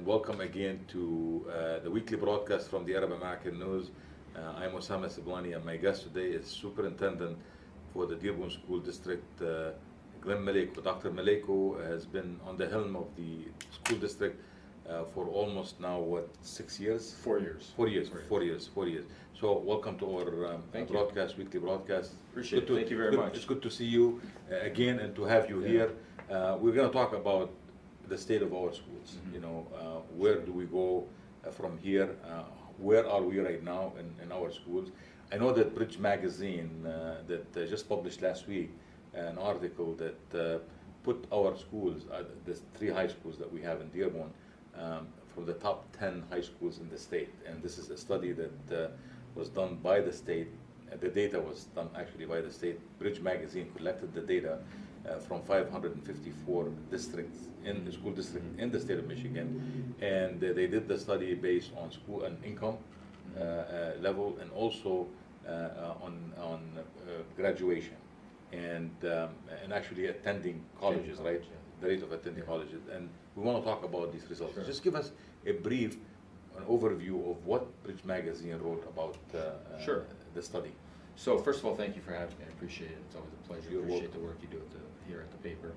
welcome again to the weekly broadcast from the Arab American News. I'm Osama Siblani, and my guest today is Superintendent for the Dearborn School District, Maleyko. Dr. Maleyko has been on the helm of the school district for almost now, 6 years? 4 years. 4 years. 4 years. So welcome to our broadcast, weekly broadcast. Appreciate it. Thank you very much. It's good to see you again and to have you here. We're going to talk about the state of our schools. You know, where do we go from here? Where are we right now in our schools? I know that Bridge Magazine that just published last week an article that put our schools, the 3 high schools that we have in Dearborn, from the top 10 high schools in the state. And this is a study that was done by the state. The data was done actually by the state. Bridge Magazine collected the data from 554 districts in the school district in the state of Michigan, and they did the study based on school and income level, and also on graduation and actually attending colleges, right? The rate of attending colleges, and we want to talk about these results. Sure. Just give us a brief an overview of what Bridge Magazine wrote about Sure. the study. So first of all, thank you for having me. I appreciate it. It's always a pleasure. You're Appreciate welcome. the work you do here at the paper.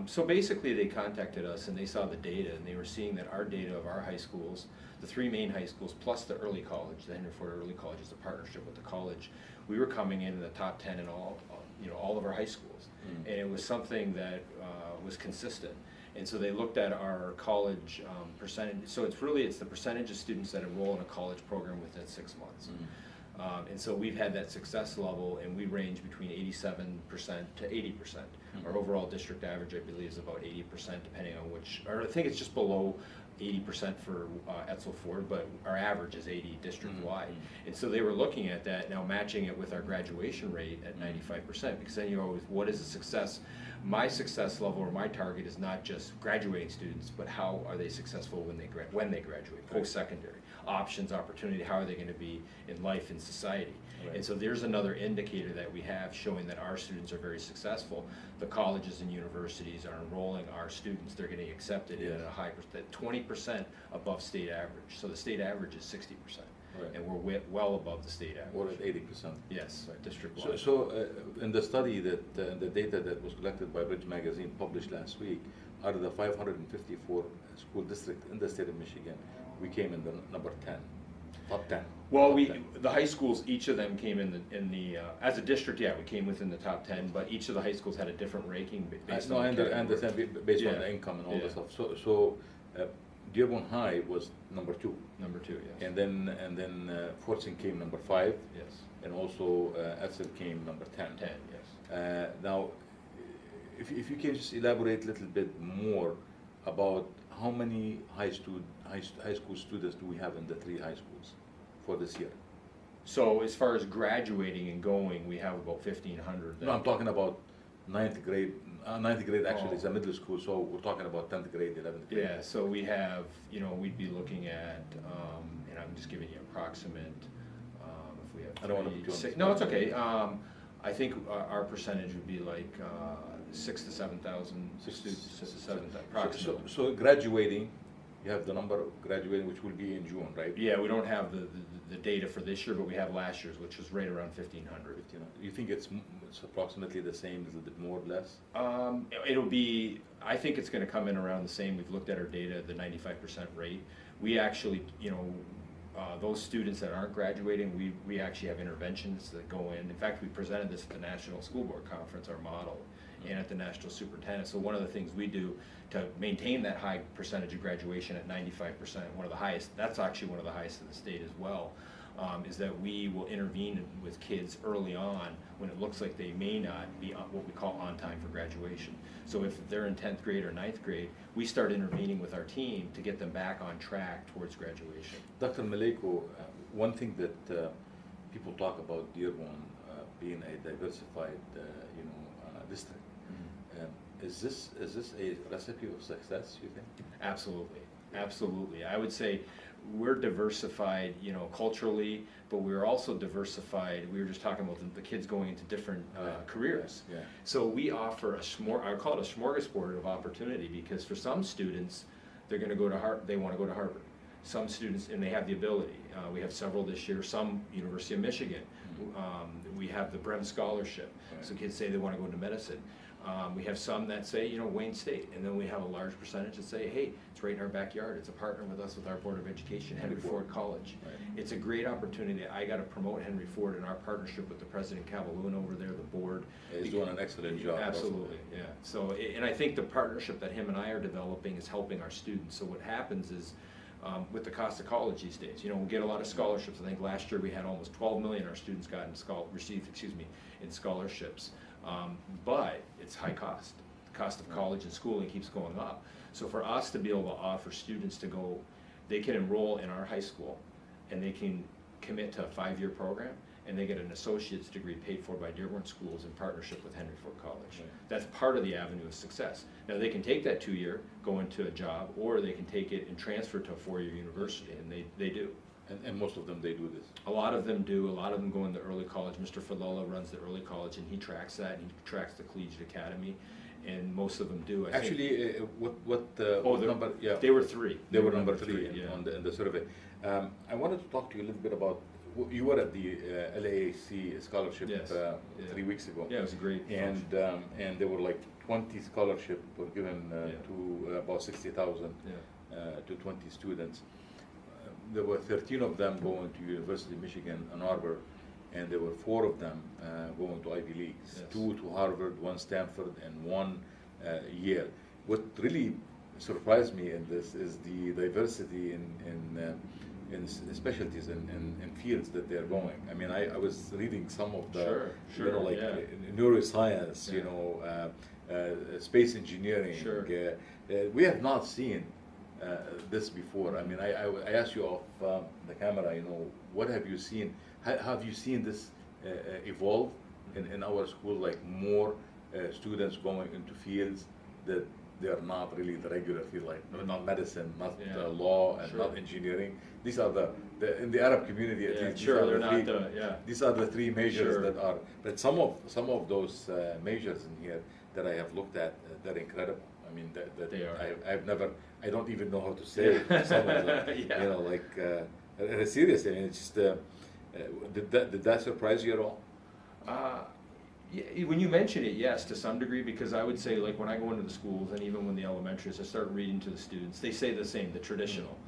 So basically, they contacted us and they saw the data, and they were seeing that our data of our high schools, the 3 main high schools plus the early college, the Henry Ford Early College is a partnership with the college. We were coming in the top 10 in all of our high schools, and it was something that was consistent. And so they looked at our college percentage. So it's the percentage of students that enroll in a college program within 6 months. And so we've had that success level, and we range between 87% to 80%. Our overall district average, I believe, is about 80%, depending on which, or I think it's just below 80% for Etzel Ford, but our average is 80 district-wide. And so they were looking at that, now matching it with our graduation rate at 95%, because then you're always, what is a success? My success level or my target is not just graduating students, but how are they successful when they graduate, post-secondary, options, opportunity, how are they going to be in life and society? Right. And so there's another indicator that we have showing that our students are very successful. The colleges and universities are enrolling our students, they're getting accepted in a high percent, 20% above state average. So the state average is 60%. Right. And we're well above the state average. We're at 80%. Yes, right. District-wide. So in the study that the data that was collected by Bridge Magazine published last week, out of the 554 school districts in the state of Michigan, we came in the number 10, top 10. Well, top 10. The high schools, each of them came in the as a district, we came within the top 10, but each of the high schools had a different ranking based on the I understand based on the income and all the stuff. So Dearborn High was number 2. Number 2, yes. And then Fortson came number 5. Yes. And also Etzel came number 10. 10, yes. Now, if you can just elaborate a little bit more about how many high school students do we have in the 3 high schools for this year? So as far as graduating and going, we have about 1,500. No, I'm talking about 9th grade. 9th grade actually is a middle school, so we're talking about 10th grade, 11th grade. Yeah, so we have, we'd be looking at, and I'm just giving you approximate, if we have I don't want to put you on the spot. No, it's okay. I think our percentage would be like 6,000 to 7,000 students, 6 to 7,000 approximately. So graduating, you have the number of graduating, which will be in June, right? Yeah, we don't have the data for this year, but we have last year's, which was right around 1,500. You think it's approximately the same, a little bit more or less? It'll be, I think it's going to come in around the same. We've looked at our data, the 95% rate. We actually, those students that aren't graduating, we actually have interventions that go in. In fact, we presented this at the National School Board Conference, our model, and at the National Superintendent. So one of the things we do to maintain that high percentage of graduation at 95%, one of the highest, that's actually one of the highest in the state as well, is that we will intervene with kids early on when it looks like they may not be on what we call on time for graduation. So if they're in 10th grade or 9th grade, we start intervening with our team to get them back on track towards graduation. Dr. Maleyko, one thing that people talk about Dearborn being a diversified, district. Is this a recipe of success, you think? Absolutely, absolutely. I would say we're diversified, culturally, but we're also diversified. We were just talking about the kids going into different careers. Yeah. So we offer I call it a smorgasbord of opportunity, because for some students, they're going to go to they want to go to Harvard. Some students, and they have the ability. We have several this year. Some University of Michigan. We have the Brem Scholarship. Right. So kids say they want to go into medicine. We have some that say, you know, Wayne State, and then we have a large percentage that say, hey, it's right in our backyard. It's a partner with us with our Board of Education, Henry Ford College. Right. It's a great opportunity. I got to promote Henry Ford in our partnership with the President Cavaloon over there, the board. He's doing an excellent job. Absolutely, yeah. So, and I think the partnership that him and I are developing is helping our students. So what happens is, with the cost of college these days, you know, we get a lot of scholarships. I think last year we had almost 12 million our students got received in scholarships. But it's high cost. The cost of college and schooling keeps going up. So for us to be able to offer students to go, they can enroll in our high school and they can commit to a 5-year program and they get an associate's degree paid for by Dearborn schools in partnership with Henry Ford College. Right. That's part of the avenue of success. Now they can take that 2-year, go into a job, or they can take it and transfer to a 4-year university, and they do. And most of them, they do this. A lot of them do. A lot of them go into early college. Mr. Falella runs the early college, and he tracks that, and he tracks the collegiate academy, and most of them do. Actually, what number? Yeah, They were 3. They were number 3 yeah. in the survey. I wanted to talk to you a little bit about. You were at the LAAC scholarship Yes. 3 weeks ago. Yeah, it was a great And there were like 20 scholarships were given to about 60,000 to 20 students. There were 13 of them going to University of Michigan, Ann Arbor, and there were 4 of them going to Ivy Leagues. Yes. 2 to Harvard, 1 Stanford, and 1 Yale. What really surprised me in this is the diversity in specialties and fields that they're going. I mean, I was reading some of the, you know, like neuroscience, you know, space engineering. Sure. We have not seen this before. I mean, I asked you off the camera, you know, what have you seen? Have you seen this evolve in our school, like more students going into fields that they're not really the regular field, like not medicine, not law, and not engineering. These are the in the Arab community at least. Sure, they're not the These are the 3 majors that are. But some of those majors in here that I have looked at, they're incredible. I mean, that they are. I've never. I don't even know how to say some of them. You know, like seriously. I mean, it's just. Did that surprise you at all? Yeah, when you mention it, yes, to some degree, because I would say, like, when I go into the schools, and even when the elementaries, I start reading to the students, they say the same, the traditional.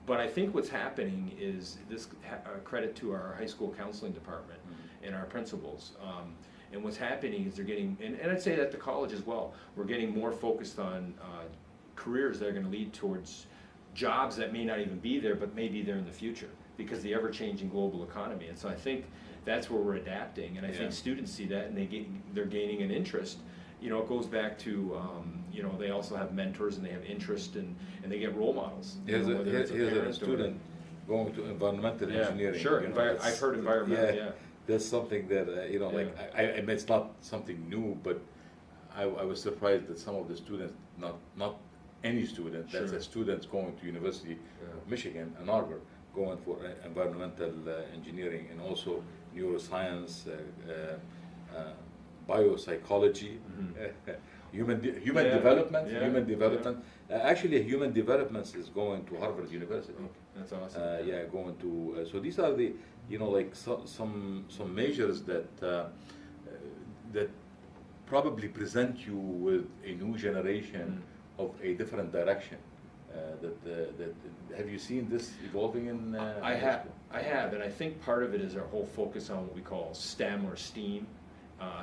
But I think what's happening is this credit to our high school counseling department and our principals. And what's happening is they're getting, and I'd say that the college as well, we're getting more focused on careers that are going to lead towards jobs that may not even be there, but may be there in the future, because of the ever-changing global economy. And so I think that's where we're adapting, and I think students see that, and they're gaining an interest. You know, it goes back to, you know, they also have mentors, and they have interest, and they get role models. Here's a student going to environmental engineering. Sure, you know, I've heard environmental, That's something that, you know, like, I mean, it's not something new, but I was surprised that some of the students, not any student, that's a student going to University of Michigan, Ann Arbor, going for environmental engineering, and also neuroscience, biopsychology, human development. Human development. Actually, human development is going to Harvard University. That's awesome. Going to. So these are the, you know, like some measures that that probably present you with a new generation of a different direction. Have you seen this evolving in? I have, and I think part of it is our whole focus on what we call STEM or STEAM,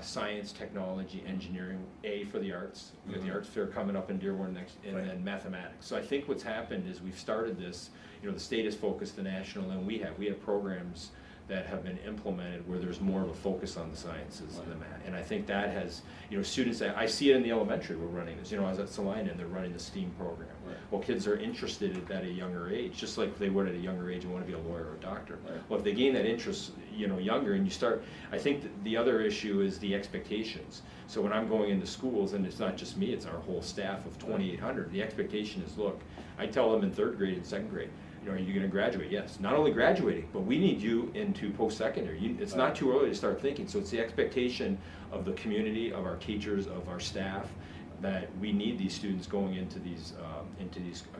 science, technology, engineering. A for the arts. We have the arts fair coming up in Dearborn next, and then mathematics. So I think what's happened is we've started this. You know, the state has focused the national, and we have programs that have been implemented where there's more of a focus on the sciences and the math. And I think that has, you know, students, I see it in the elementary, we're running this. You know, I was at Salina and they're running the STEAM program. Well, kids are interested at a younger age, just like they would at a younger age and want to be a lawyer or a doctor. Well, if they gain that interest, you know, younger, and you start, I think the other issue is the expectations. So when I'm going into schools, and it's not just me, it's our whole staff of 2,800, the expectation is, look, I tell them in 3rd grade and 2nd grade, you know, are you going to graduate? Yes. Not only graduating, but we need you into post-secondary. It's not too early to start thinking. So it's the expectation of the community, of our teachers, of our staff, that we need these students going into these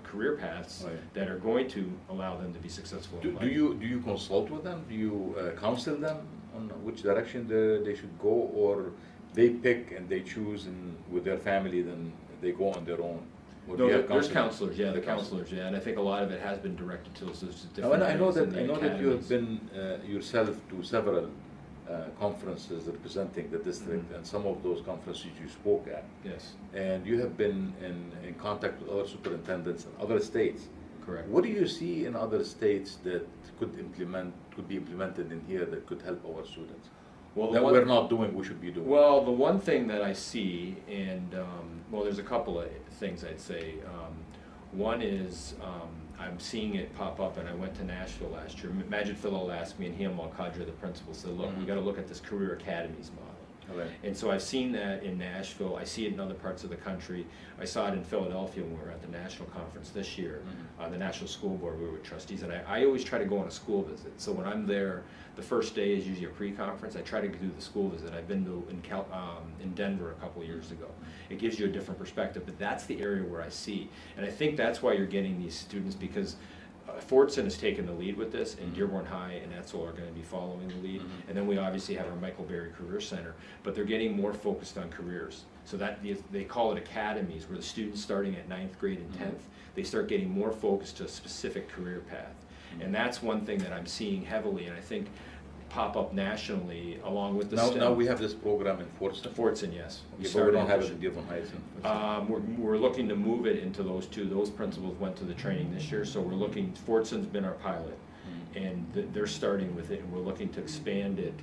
career paths Right. that are going to allow them to be successful in life. Do you consult with them? Do you counsel them on which direction they should go, or they pick and they choose and with their family, then they go on their own? Or do No, you have there's counselors? counselors, yeah, the Counselors. counselors, yeah, and I think a lot of it has been directed to those Now, different and I know areas in that the I know that you have academies. been yourself to several conferences representing the district, Mhm. and some of those conferences you spoke at, Yes, and you have been in contact with other superintendents in other states. correct. What do you see in other states that could be implemented in here that could help our students? Well, the That one- we're not doing, we should be doing. Well, the one thing that I see, and, well, there's a couple of things I'd say. One is, I'm seeing it pop up, and I went to Nashville last year. Majid Philol asked me, and he and Malkadra, the principal, said, look, we Mhm. gotta look at this career academies model. Okay. And so I've seen that in Nashville, I see it in other parts of the country. I saw it in Philadelphia when we were at the national conference this year, Mhm. the National School Board, we were with trustees, and I always try to go on a school visit. So when I'm there, the first day is usually a pre-conference, I try to do the school visit. I've been to in Denver a couple of years ago. It gives you a different perspective, but that's the area where I see. And I think that's why you're getting these students, because Fordson has taken the lead with this, and Dearborn High and Etzel are going to be following the lead. Mhm. And then we obviously have our Michael Berry Career Center, but they're getting more focused on careers. So that they call it academies, where the students starting at 9th grade and 10th, they start getting more focused to a specific career path. And that's one thing that I'm seeing heavily, and I think pop up nationally along with the Now we have this program in Fordson. Fordson, yes. Yeah, but we started don't have it pushing- in Dearborn Heights. we're looking to move it into those two. Those principals went to the training this year, so we're looking, Fordson's been our pilot, and they're starting with it, and we're looking to expand it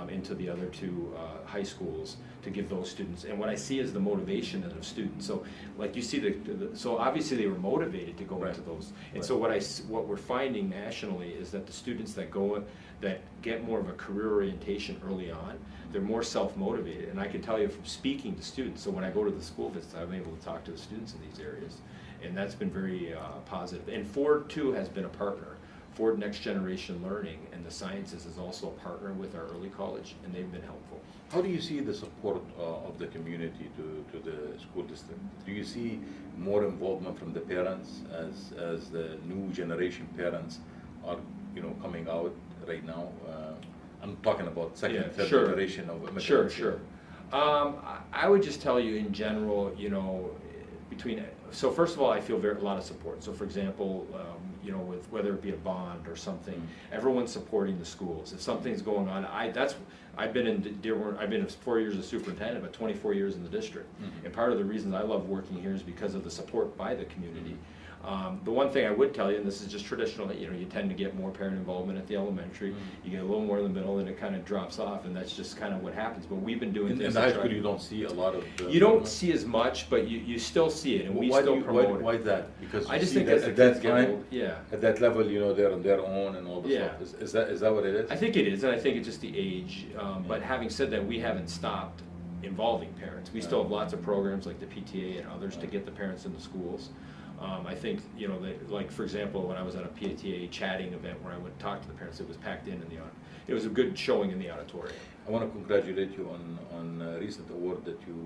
into the other two high schools to give those students. And what I see is the motivation of students. So, like you see, so obviously they were motivated to go Right. into those. And Right. so what we're finding nationally is that the students that that get more of a career orientation early on, they're more self-motivated. And I can tell you from speaking to students, so when I go to the school visits, I'm able to talk to the students in these areas. And that's been very positive. And Ford, too, has been a partner. Ford Next Generation Learning and the Sciences is also a partner with our early college, and they've been helpful. How do you see the support of the community to the school district? Do you see more involvement from the parents as the new generation parents are coming out right now? I'm talking about second, Yeah, third sure. generation of immigrants. Sure, sure. I would just tell you in general, so first of all, I feel a lot of support. So for example, with whether it be a bond or something, everyone's supporting the schools. If something's going on, I've been in Dearborn, I've been 4 years as superintendent, but 24 years in the district. Mhm. And part of the reasons I love working here is because of the support by the community. The one thing I would tell you, and this is just traditional, you tend to get more parent involvement at the elementary. You get a little more in the middle, and it kind of drops off, and that's just kind of what happens. But we've been doing In things the to high try- school, you don't see a lot of. You don't see as much, but you still see it, and we Why still promote why it. that? Because I you just see think that as the at that kids get time, old, yeah. at that level, they're on their own and all this Yeah. stuff. Is that what it is? I think it is, and I think it's just the age. But having said that, we haven't stopped involving parents. We still have lots of programs like the PTA and others to get the parents into schools. I think, like for example, when I was at a PTA chatting event where I would talk to the parents, it was packed in the it was a good showing in the auditorium. I want to congratulate you on a recent award that you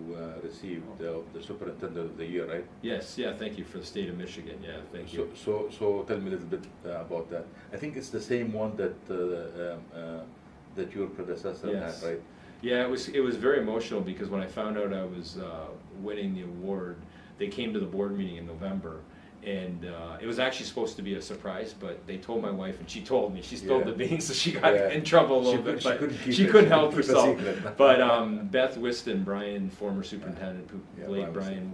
received, the Superintendent of the Year, right? Yes, yeah, thank you for the state of Michigan, yeah, thank you. So tell me a little bit about that. I think it's the same one that that your predecessor Yes. had, right? Yeah, it was very emotional because when I found out I was winning the award, they came to the board meeting in November, and it was actually supposed to be a surprise, but they told my wife, and she told me, she spilled the beans, so she got in trouble a little bit, but she couldn't help herself. But Beth Whiston, Brian, former superintendent, who played Brian,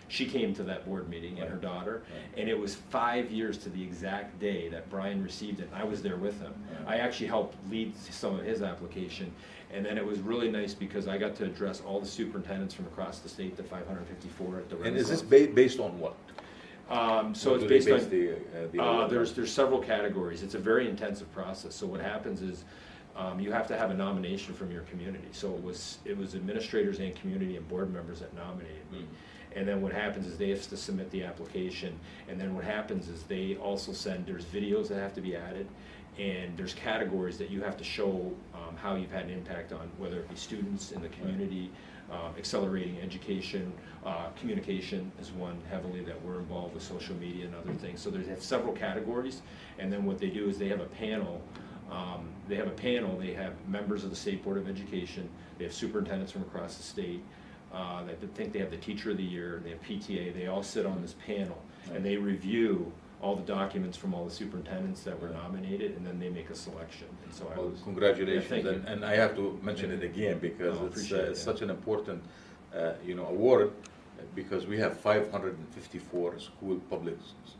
she came to that board meeting, and her daughter, and it was 5 years to the exact day that Brian received it. I was there with him. I actually helped lead some of his application, and then it was really nice because I got to address all the superintendents from across the state, the 554 at the And is this Renaissance. based on what? So What it's do they based on, base the award on? there's several categories. It's a very intensive process. So what happens is, you have to have a nomination from your community. So it was administrators and community and board members that nominated me. And then what happens is they have to submit the application, and then what happens is they also there's videos that have to be added, and there's categories that you have to show how you've had an impact on, whether it be students in the community, accelerating education, communication is one heavily that we're involved with, social media and other things. So they have several categories, and then what they do is they have a panel. They have members of the State Board of Education, they have superintendents from across the state, I think they have the Teacher of the Year, they have PTA, they all sit on this panel, and they review all the documents from all the superintendents that were nominated, and then they make a selection. And so well, congratulations, yeah, thank you. and I have to mention it again because it's it, such an important award, because we have 554 public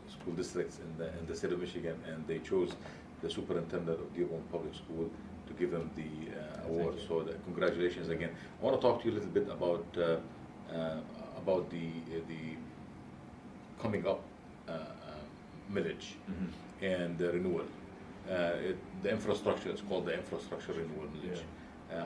school districts in the state of Michigan, and they chose the superintendent of Dearborn Public School to give him the award. So congratulations again. I want to talk to you a little bit about the coming up millage and the renewal. The infrastructure, it's called the infrastructure renewal millage.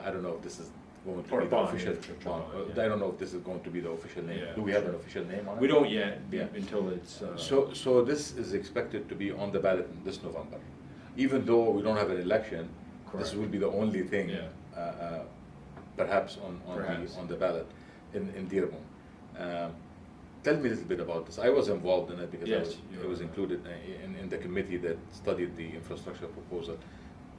I don't know if this is going to be the official bond. I don't know if this is going to be the official name. Do we have an official name on it? We don't yet, until it's... So this is expected to be on the ballot this November. Even though we don't have an election, this will be the only thing, perhaps on the ballot in Dearborn. Tell me a little bit about this. I was involved in it because I was included in the committee that studied the infrastructure proposal.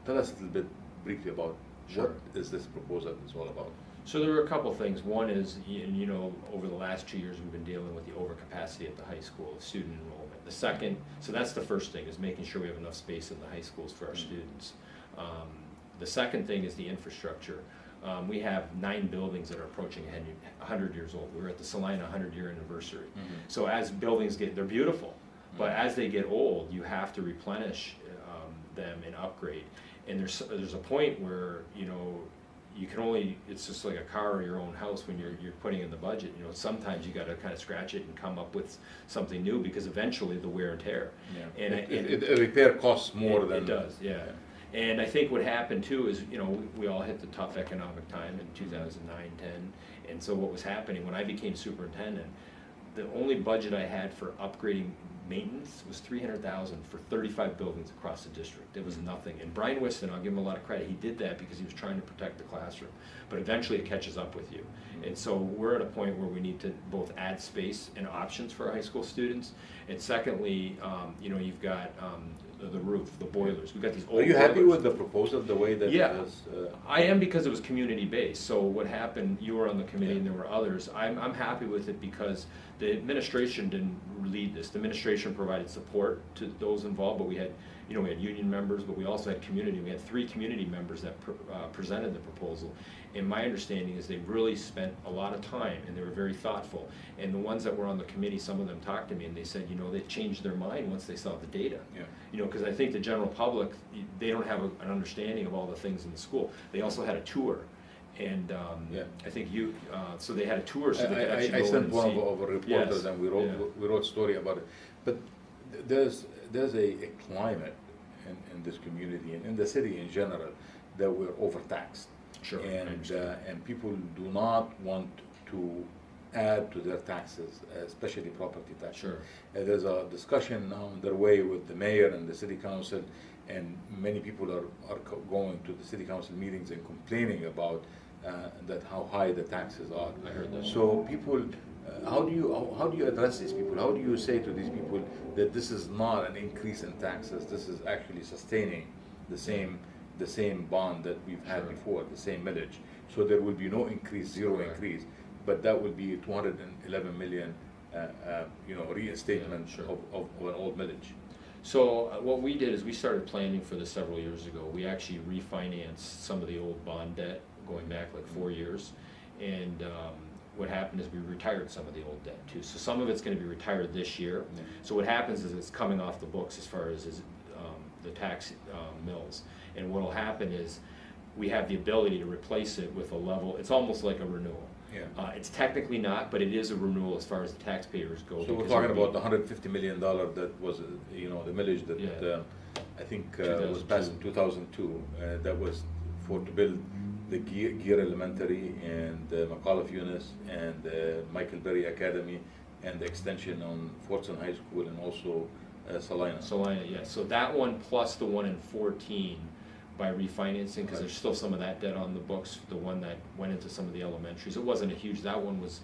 Tell us a little bit briefly about what is this proposal is all about. So there are a couple things. One is, over the last 2 years we've been dealing with the overcapacity at the high school, student enrollment. The second, so that's the first thing, is making sure we have enough space in the high schools for our students. The second thing is the infrastructure. We have 9 buildings that are approaching 100 years old. We were at the Salina 100-year anniversary. So as buildings they're beautiful, but as they get old, you have to replenish them and upgrade. And there's a point where, you can only, it's just like a car or your own house when you're putting in the budget. Sometimes you got to kind of scratch it and come up with something new, because eventually the wear and tear. Yeah. And a repair costs more than... It does, yeah. And I think what happened too is, we all hit the tough economic time in 2009, 10. And so what was happening, when I became superintendent, the only budget I had for upgrading maintenance was $300,000 for 35 buildings across the district. It was nothing. And Brian Whiston, I'll give him a lot of credit, he did that because he was trying to protect the classroom. But eventually it catches up with you. And so we're at a point where we need to both add space and options for our high school students. And secondly, you've got the roof, the boilers. We've got these old Are you happy boilers. with the proposal, the way that it is? I am, because it was community-based. So what happened, you were on the committee and there were others. I'm happy with it because the administration didn't lead this. The administration provided support to those involved, but we had union members, but we also had community. We had 3 community members that presented the proposal. And my understanding is they really spent a lot of time and they were very thoughtful. And the ones that were on the committee, some of them talked to me and they said, they changed their mind once they saw the data. Because I think the general public, they don't have an understanding of all the things in the school. They also had a tour. And I think so they had a tour, so they could actually I go sent and one see. of our reporters, and we wrote a story about it. But there's a climate in this community and in the city in general that we're overtaxed. Sure. And people do not want to add to their taxes, especially property taxes. Sure. There's a discussion now underway with the mayor and the city council, and many people are going to the city council meetings and complaining about that how high the taxes are. I heard that. So people, how do you address these people? How do you say to these people that this is not an increase in taxes? This is actually sustaining the same bond that we've had before, the same millage. So there will be no increase, zero increase, but that would be 211 million, reinstatement of an old millage. So what we did is we started planning for this several years ago. We actually refinanced some of the old bond debt going back like 4 years. And what happened is we retired some of the old debt too. So some of it's going to be retired this year. So what happens is it's coming off the books as far as the tax mills. And what will happen is we have the ability to replace it with a level, it's almost like a renewal. It's technically not, but it is a renewal as far as the taxpayers go. So we're talking about the $150 million that was, the millage that I think was passed in 2002. That was to build the Gear Elementary and McAuliffe Eunice and Michael Berry Academy and the extension on Fortson High School and also Salina. Salina, yes. So that one plus the one in 14 by refinancing, because Right. there's still some of that debt on the books, the one that went into some of the elementaries. It wasn't a huge, that one was,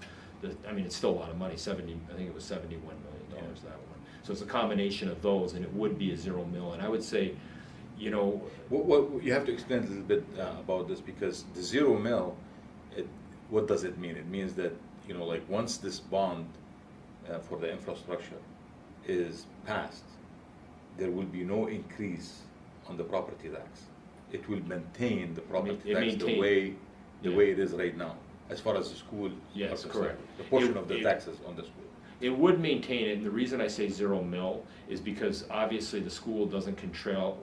I mean, it's still a lot of money, I think it was $71 million, that one. So it's a combination of those, and it would be a 0 mil, and I would say, you know. What you have to explain a little bit about this, because the 0 mil, what does it mean? It means that, you know, like once this bond for the infrastructure is passed, there will be no increase on the property tax. It will maintain the property tax the way it is right now, as far as the school. Yes, are correct. concerned. The portion of the taxes on the school. It would maintain it, and the reason I say 0 mil is because obviously the school doesn't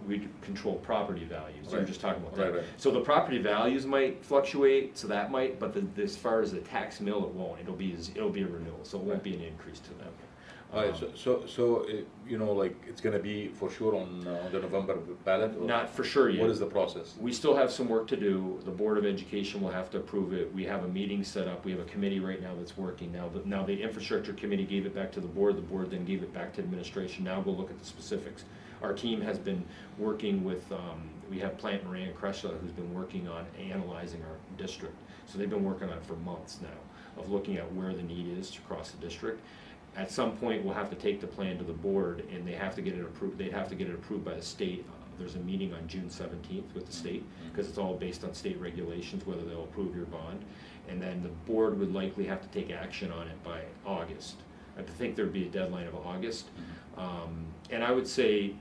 we control property values. You're Right. just talking about that. Right. So the property values might fluctuate, so that might, but as far as the tax mill, it won't. It'll be a renewal, so it won't be an increase to them. All right, so you know, like it's gonna be for sure on the November ballot? Or Not for sure yet. What is the process? We still have some work to do. The Board of Education will have to approve it. We have a meeting set up. We have a committee right now that's working now. Now the Infrastructure Committee gave it back to the board. The board then gave it back to administration. Now we'll look at the specifics. Our team has been working with, we have Plant Moran and Cressler who's been working on analyzing our district. So they've been working on it for months now, of looking at where the need is across the district. At some point, we'll have to take the plan to the board, and they have to get it approved. They'd have to get it approved by the state. There's a meeting on June 17th with the state, because it's all based on state regulations, whether they'll approve your bond. And then the board would likely have to take action on it by August. I think there'd be a deadline of August. And I would say,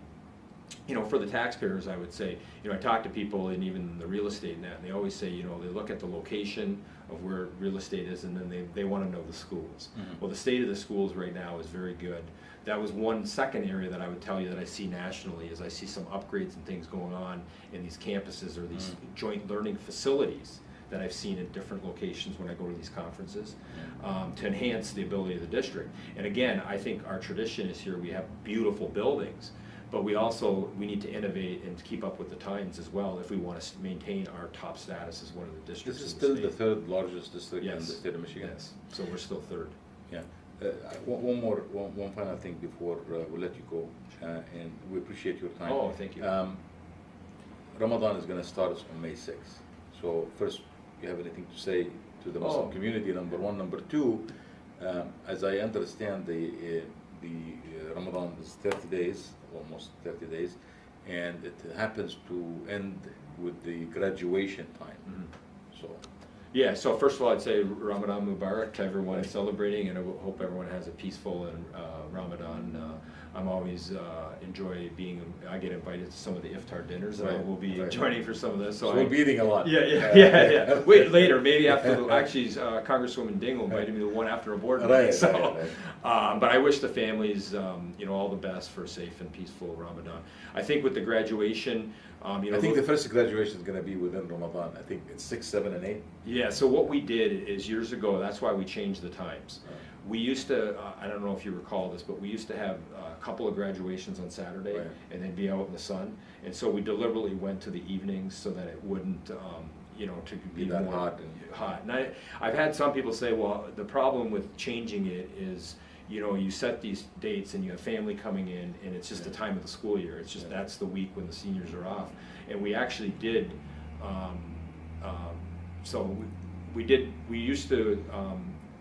you know, for the taxpayers, I would say, you know, I talk to people and even the real estate and that, and they always say, you know, they look at the location of where real estate is, and then they want to know the schools. Well, the state of the schools right now is very good. That was one second area that I would tell you that I see nationally, is I see some upgrades and things going on in these campuses or these joint learning facilities that I've seen at different locations when I go to these conferences, to enhance the ability of the district. And again, I think our tradition is here, we have beautiful buildings, but we need to innovate and keep up with the times as well if we want to maintain our top status as one of the districts. This is in still the the third largest district in the Yes. state of Michigan. Yes, so we're still third. Yeah. One final thing before we let you go, and we appreciate your time. Oh, thank you. Ramadan is going to start us on May 6th. So first, you have anything to say to the Muslim community, number one. Number two, as I understand, the Ramadan is 30 days, almost 30 days, and it happens to end with the graduation time. So. Yeah, so first of all, I'd say Ramadan Mubarak to everyone celebrating, and I hope everyone has a peaceful and Ramadan. I'm always enjoy I get invited to some of the iftar dinners, and I will be joining for some of this. So we'll be eating a lot. Yeah. Wait, later, maybe after Congresswoman Dingell invited me to the one after a board meeting. But I wish the families, you know, all the best for a safe and peaceful Ramadan. I think with the graduation, you know, I think the first graduation is going to be within Ramadan. I think it's 6, 7, and 8. Yeah, so what we did is years ago, that's why we changed the times. We used to, I don't know if you recall this, but we used to have a couple of graduations on Saturday and then be out in the sun. And so we deliberately went to the evenings so that it wouldn't, you know, to be that more hot. And I've had some people say, well, the problem with changing it is, you know, you set these dates and you have family coming in, and it's just the time of the school year. It's just that's the week when the seniors are off. And we actually did, so we used to,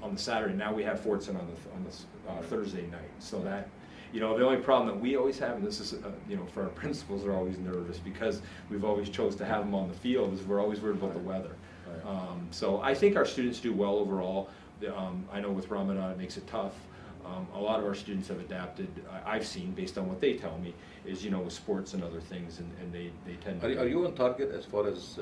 on the Saturday, now we have Fortson on the Thursday night. So that, you know, the only problem that we always have, and this is, you know, for our principals are always nervous because we've always chose to have them on the field, is we're always worried about the weather. So I think our students do well overall. I know with Ramadan it makes it tough. A lot of our students have adapted, I've seen, based on what they tell me, is, you know, with sports and other things, and they tend to... Are you on target as far as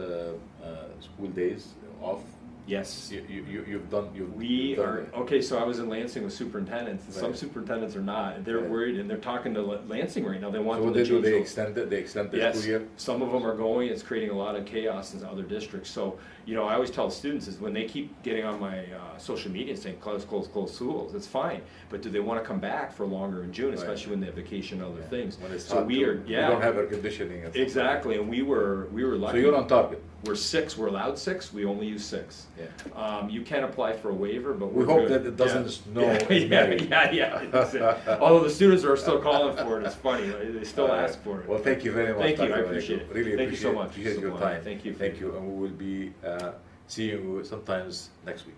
school days off? Yes. You've done... We are, okay, so I was in Lansing with superintendents, and some superintendents are not, and they're worried, and they're talking to Lansing right now, they want them to change. They extend the school year? Some of them are going, it's creating a lot of chaos in other districts, so, you know, I always tell students is when they keep getting on my social media saying close schools, it's fine, but do they want to come back for longer in June, especially when they have vacation and other things? When it's so we don't have air conditioning. Exactly, and we were lucky. So you're on target? we're 6, we're allowed 6, we only use 6. Yeah. You can apply for a waiver, but We we're hope good. that it doesn't Yeah. snow Yeah, in May. yeah. That's it. Although the students are still calling for it, it's funny, right? They still ask for it. Well, thank you very much. Thank you, I Dr. appreciate Maleyko. it. Really Thank you so much. appreciate your Sublime. time. Thank you. Thank you, and we will be seeing you sometimes next week.